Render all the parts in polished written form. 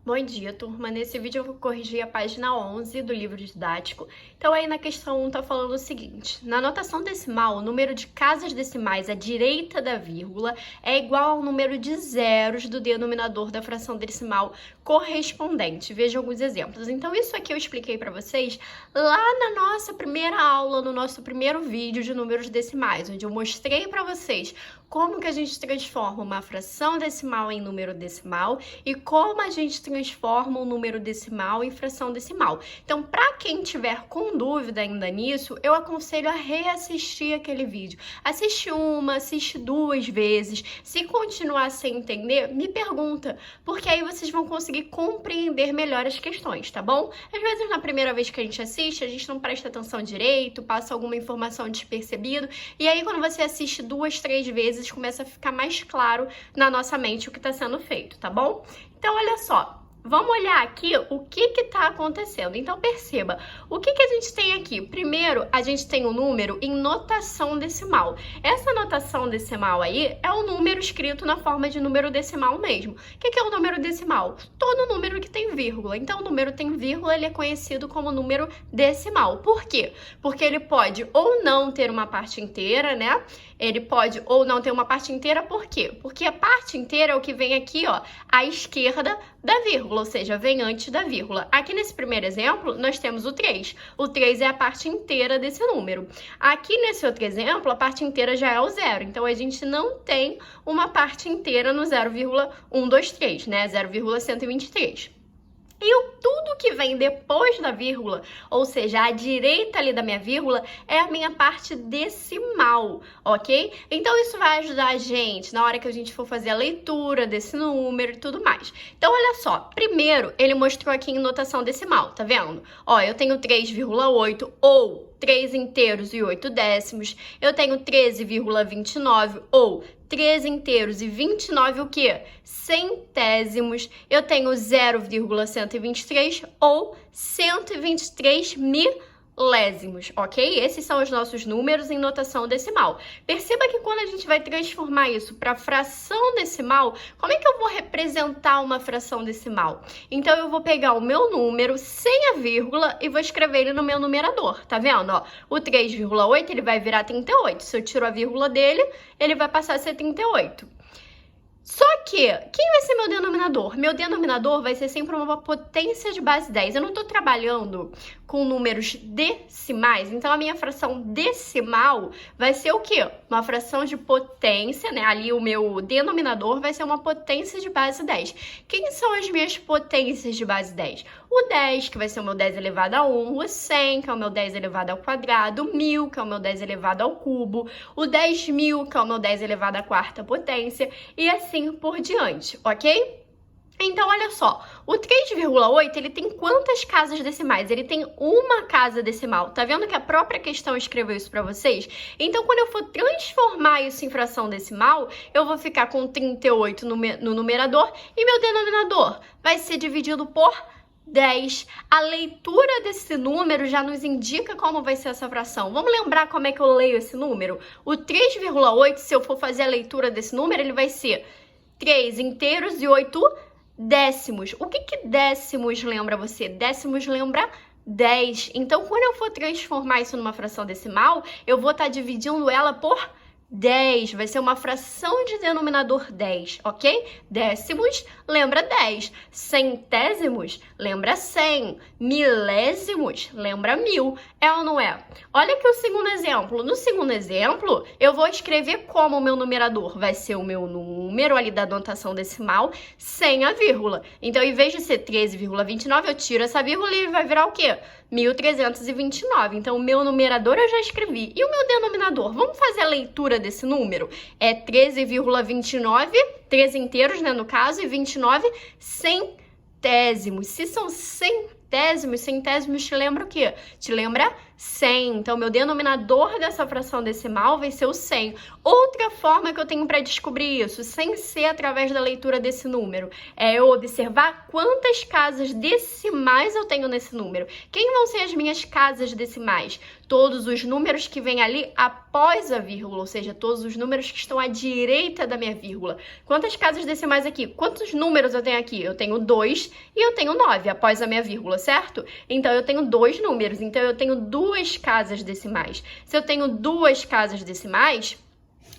Bom dia, turma. Nesse vídeo eu vou corrigir a página 11 do livro didático. Então, aí na questão 1 tá falando o seguinte: na notação decimal, o número de casas decimais à direita da vírgula é igual ao número de zeros do denominador da fração decimal correspondente. Veja alguns exemplos. Então, isso aqui eu expliquei para vocês lá na nossa primeira aula, no nosso primeiro vídeo de números decimais, onde eu mostrei para vocês como que a gente transforma uma fração decimal em número decimal e como a gente transforma um número decimal em fração decimal. Então, para quem tiver com dúvida ainda nisso, eu aconselho a reassistir aquele vídeo. Assiste uma, assiste duas vezes. Se continuar sem entender, me pergunta, porque aí vocês vão conseguir compreender melhor as questões, tá bom? Às vezes, na primeira vez que a gente não presta atenção direito, passa alguma informação despercebido, e aí quando você assiste duas, três vezes, começa a ficar mais claro na nossa mente o que está sendo feito, tá bom? Então, olha só. Vamos olhar aqui o que está acontecendo. Então, perceba, o que a gente tem aqui? Primeiro, a gente tem um número em notação decimal. Essa notação decimal aí é um número escrito na forma de número decimal mesmo. O que é o número decimal? Todo número que tem vírgula. Então, o número tem vírgula, ele é conhecido como número decimal. Por quê? Porque ele pode ou não ter uma parte inteira, né? Ele pode ou não ter uma parte inteira, por quê? Porque a parte inteira é o que vem aqui, ó, à esquerda da vírgula, ou seja, vem antes da vírgula. Aqui nesse primeiro exemplo, nós temos o 3. O 3 é a parte inteira desse número. Aqui nesse outro exemplo, a parte inteira já é o 0. Então, a gente não tem uma parte inteira no 0,123, né? 0,123. E tudo que vem depois da vírgula, ou seja, à direita ali da minha vírgula, é a minha parte decimal, ok? Então, isso vai ajudar a gente na hora que a gente for fazer a leitura desse número e tudo mais. Então, olha só. Primeiro, ele mostrou aqui em notação decimal, tá vendo? Ó, eu tenho 3,8 ou 3 inteiros e 8 décimos. Eu tenho 13,29 ou 3 inteiros e 29 o quê? Centésimos. Eu tenho 0,123 ou 123 milésimos, ok? Esses são os nossos números em notação decimal. Perceba que quando a gente vai transformar isso para fração decimal, como é que eu vou representar uma fração decimal? Então, eu vou pegar o meu número sem a vírgula e vou escrever ele no meu numerador, tá vendo? Ó, o 3,8 ele vai virar 38. Se eu tiro a vírgula dele, ele vai passar a ser 38. Só que, quem vai ser meu denominador? Meu denominador vai ser sempre uma potência de base 10. Eu não estou trabalhando com números decimais, então a minha fração decimal vai ser o quê? Uma fração de potência, né? Ali o meu denominador vai ser uma potência de base 10. Quem são as minhas potências de base 10? O 10, que vai ser o meu 10 elevado a 1, o 100, que é o meu 10 elevado ao quadrado, o 1000, que é o meu 10 elevado ao cubo, o 10.000, que é o meu 10 elevado à quarta potência, e assim por diante, ok? Então, olha só, o 3,8, ele tem quantas casas decimais? Ele tem uma casa decimal. Tá vendo que a própria questão escreveu isso para vocês? Então, quando eu for transformar isso em fração decimal, eu vou ficar com 38 no numerador e meu denominador vai ser dividido por 10. A leitura desse número já nos indica como vai ser essa fração. Vamos lembrar como é que eu leio esse número? O 3,8, se eu for fazer a leitura desse número, ele vai ser 3 inteiros e 8 décimos. O que décimos lembra você? Décimos lembra 10. Então, quando eu for transformar isso numa fração decimal, eu vou estar dividindo ela por 10, vai ser uma fração de denominador 10, ok? Décimos, lembra 10. Centésimos, lembra 100. Milésimos, lembra 1000. É ou não é? Olha aqui o segundo exemplo. No segundo exemplo, eu vou escrever como o meu numerador. Vai ser o meu número ali da notação decimal sem a vírgula. Então, em vez de ser 13,29, eu tiro essa vírgula e ele vai virar o quê? 1.329. Então, o meu numerador eu já escrevi. E o meu denominador? Vamos fazer a leitura desse número? É 13,29, 13 inteiros, né, no caso, e 29 centésimos. Se são centésimos te lembra o quê? Te lembra 100. Então, meu denominador dessa fração decimal vai ser o 100. Outra forma que eu tenho para descobrir isso, sem ser através da leitura desse número, é eu observar quantas casas decimais eu tenho nesse número. Quem vão ser as minhas casas decimais? Todos os números que vêm ali após a vírgula, ou seja, todos os números que estão à direita da minha vírgula. Quantas casas decimais aqui? Quantos números eu tenho aqui? Eu tenho 2 e eu tenho 9 após a minha vírgula, certo? Então, eu tenho 2 números, então eu tenho 2 casas decimais. Se eu tenho 2 casas decimais,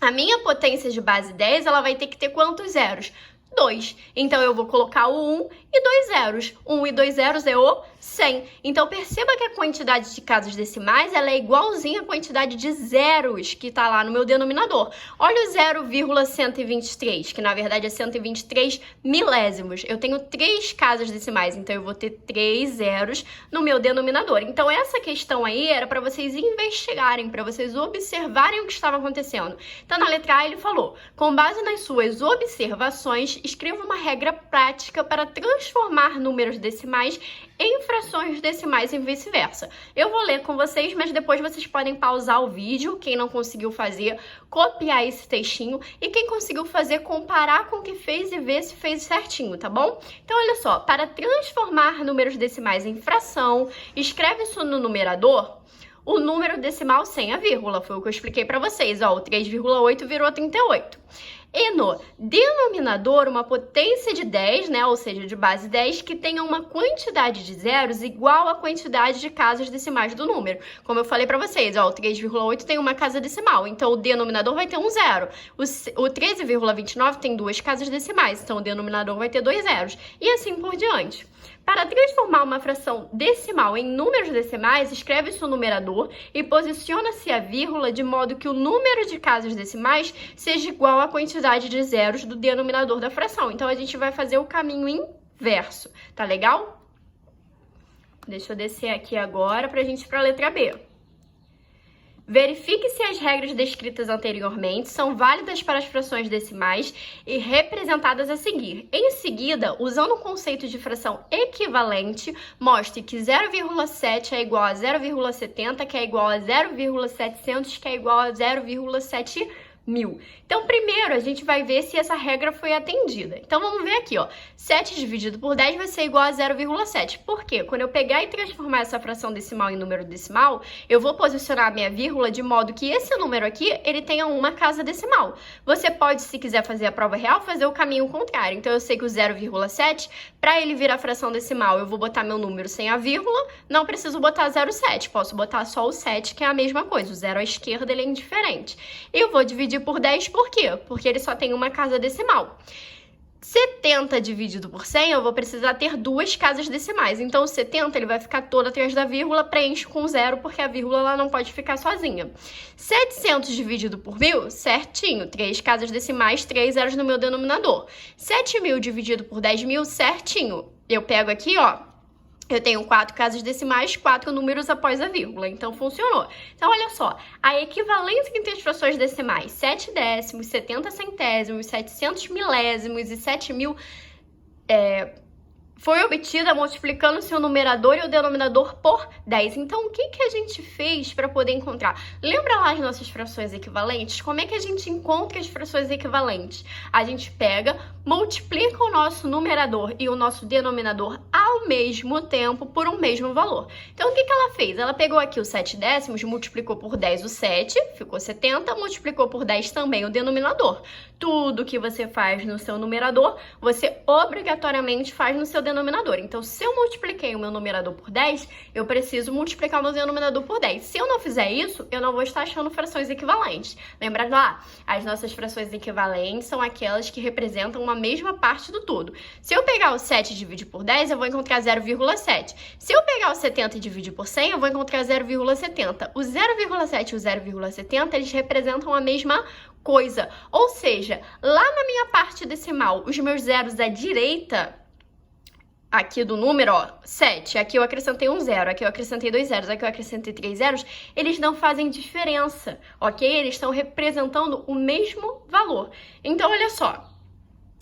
a minha potência de base 10, ela vai ter que ter quantos zeros? 2. Então, eu vou colocar o 1 e 2 zeros. 1 e 2 zeros é o 100. Então, perceba que a quantidade de casas decimais ela é igualzinha à quantidade de zeros que está lá no meu denominador. Olha o 0,123, que na verdade é 123 milésimos. Eu tenho 3 casas decimais, então eu vou ter 3 zeros no meu denominador. Então, essa questão aí era para vocês investigarem, para vocês observarem o que estava acontecendo. Então, na letra A, ele falou, com base nas suas observações, escreva uma regra prática para transformar números decimais em frações decimais e vice-versa. Eu vou ler com vocês, mas depois vocês podem pausar o vídeo, quem não conseguiu fazer, copiar esse textinho, e quem conseguiu fazer, comparar com o que fez e ver se fez certinho, tá bom? Então, olha só, para transformar números decimais em fração, escreve isso no numerador, o número decimal sem a vírgula, foi o que eu expliquei para vocês, ó, o 3,8 virou 38. E no denominador, uma potência de 10, né, ou seja, de base 10, que tenha uma quantidade de zeros igual à quantidade de casas decimais do número. Como eu falei para vocês, ó, o 3,8 tem uma casa decimal, então o denominador vai ter um zero. O 13,29 tem 2 casas decimais, então o denominador vai ter 2 zeros. E assim por diante. Para transformar uma fração decimal em números decimais, escreve isso no numerador e posiciona-se a vírgula de modo que o número de casas decimais seja igual à quantidade de zeros do denominador da fração. Então, a gente vai fazer o caminho inverso, tá legal? Deixa eu descer aqui agora para a gente ir para a letra B. Verifique se as regras descritas anteriormente são válidas para as frações decimais e representadas a seguir. Em seguida, usando o conceito de fração equivalente, mostre que 0,7 é igual a 0,70, que é igual a 0,700, que é igual a 0,7 mil. Então, primeiro, a gente vai ver se essa regra foi atendida. Então, vamos ver aqui, ó. 7 dividido por 10 vai ser igual a 0,7. Por quê? Quando eu pegar e transformar essa fração decimal em número decimal, eu vou posicionar a minha vírgula de modo que esse número aqui, ele tenha uma casa decimal. Você pode, se quiser fazer a prova real, fazer o caminho contrário. Então, eu sei que o 0,7, para ele virar fração decimal, eu vou botar meu número sem a vírgula, não preciso botar 0,7. Posso botar só o 7, que é a mesma coisa. O 0 à esquerda, ele é indiferente. Eu vou dividir por 10, por quê? Porque ele só tem uma casa decimal. 70 dividido por 100, eu vou precisar ter 2 casas decimais. Então, o 70 ele vai ficar todo atrás da vírgula, preenche com 0, porque a vírgula ela não pode ficar sozinha. 700 dividido por 1000, certinho. 3 casas decimais, 3 zeros no meu denominador. 7.000 dividido por 10.000, certinho. Eu pego aqui, ó. Eu tenho 4 casas decimais, 4 números após a vírgula, então funcionou. Então, olha só, a equivalência entre as frações decimais, 7 décimos, 70 centésimos, 700 milésimos e 7.000 foi obtida multiplicando-se o numerador e o denominador por 10. Então, o que a gente fez para poder encontrar? Lembra lá as nossas frações equivalentes? Como é que a gente encontra as frações equivalentes? A gente pega, multiplica o nosso numerador e o nosso denominador ao mesmo tempo por um mesmo valor. Então, o que ela fez? Ela pegou aqui o 7 décimos, multiplicou por 10 o 7, ficou 70, multiplicou por 10 também o denominador. Tudo que você faz no seu numerador, você obrigatoriamente faz no seu denominador. Então, se eu multipliquei o meu numerador por 10, eu preciso multiplicar o meu denominador por 10. Se eu não fizer isso, eu não vou estar achando frações equivalentes. Lembra lá? As nossas frações equivalentes são aquelas que representam uma mesma parte do todo. Se eu pegar o 7 e dividir por 10, eu vou encontrar 0,7. Se eu pegar o 70 e dividir por 100, eu vou encontrar 0,70. O 0,7 e o 0,70, eles representam a mesma coisa. Ou seja, lá na minha parte decimal, os meus zeros à direita aqui do número, ó, 7, aqui eu acrescentei um zero, aqui eu acrescentei 2 zeros, aqui eu acrescentei 3 zeros, eles não fazem diferença, ok? Eles estão representando o mesmo valor. Então, olha só,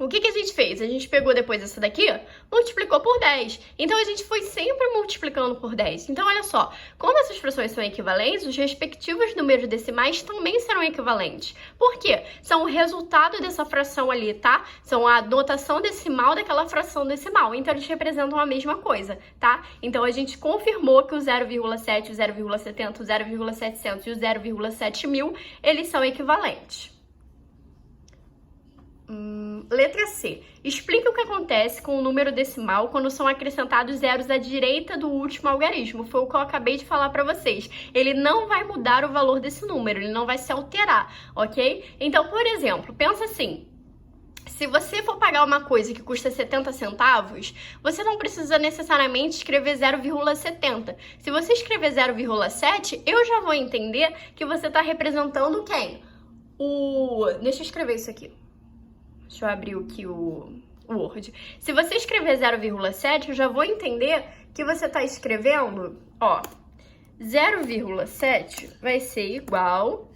O que a gente fez? A gente pegou depois essa daqui, multiplicou por 10. Então, a gente foi sempre multiplicando por 10. Então, olha só, como essas frações são equivalentes, os respectivos números decimais também serão equivalentes. Por quê? São o resultado dessa fração ali, tá? São a notação decimal daquela fração decimal. Então, eles representam a mesma coisa, tá? Então, a gente confirmou que o 0,7, o 0,70, o 0,700 e o 0,7 mil, eles são equivalentes. Letra C. Explique o que acontece com o número decimal quando são acrescentados zeros à direita do último algarismo. Foi o que eu acabei de falar para vocês. Ele não vai mudar o valor desse número, ele não vai se alterar, ok? Então, por exemplo, pensa assim. Se você for pagar uma coisa que custa 70 centavos, você não precisa necessariamente escrever 0,70. Se você escrever 0,7, eu já vou entender que você está representando quem? Deixa eu escrever isso aqui. Deixa eu abrir aqui o Word. Se você escrever 0,7, eu já vou entender que você está escrevendo, ó, 0,7 vai ser igual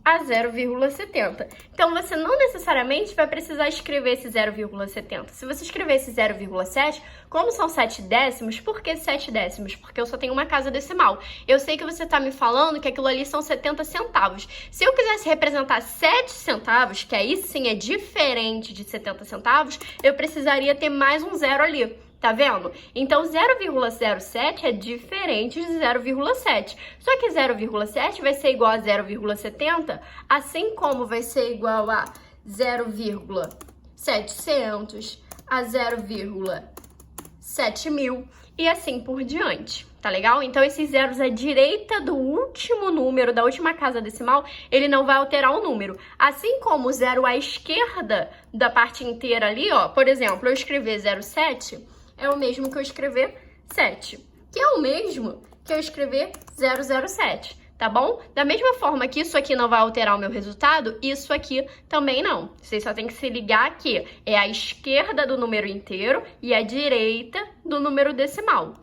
a 0,70. Então, você não necessariamente vai precisar escrever esse 0,70. Se você escrever esse 0,7, como são 7 décimos, por que 7 décimos? Porque eu só tenho uma casa decimal. Eu sei que você está me falando que aquilo ali são 70 centavos. Se eu quisesse representar 7 centavos, que aí sim é diferente de 70 centavos, eu precisaria ter mais um zero ali. Tá vendo? Então, 0,07 é diferente de 0,7. Só que 0,7 vai ser igual a 0,70, assim como vai ser igual a 0,700, a 0,7 mil e assim por diante. Tá legal? Então, esses zeros à direita do último número, da última casa decimal, ele não vai alterar o número. Assim como o zero à esquerda da parte inteira ali, ó, por exemplo, eu escrever 0,7... é o mesmo que eu escrever 7, que é o mesmo que eu escrever 007, tá bom? Da mesma forma que isso aqui não vai alterar o meu resultado, isso aqui também não. Vocês só tem que se ligar que é a esquerda do número inteiro e a direita do número decimal.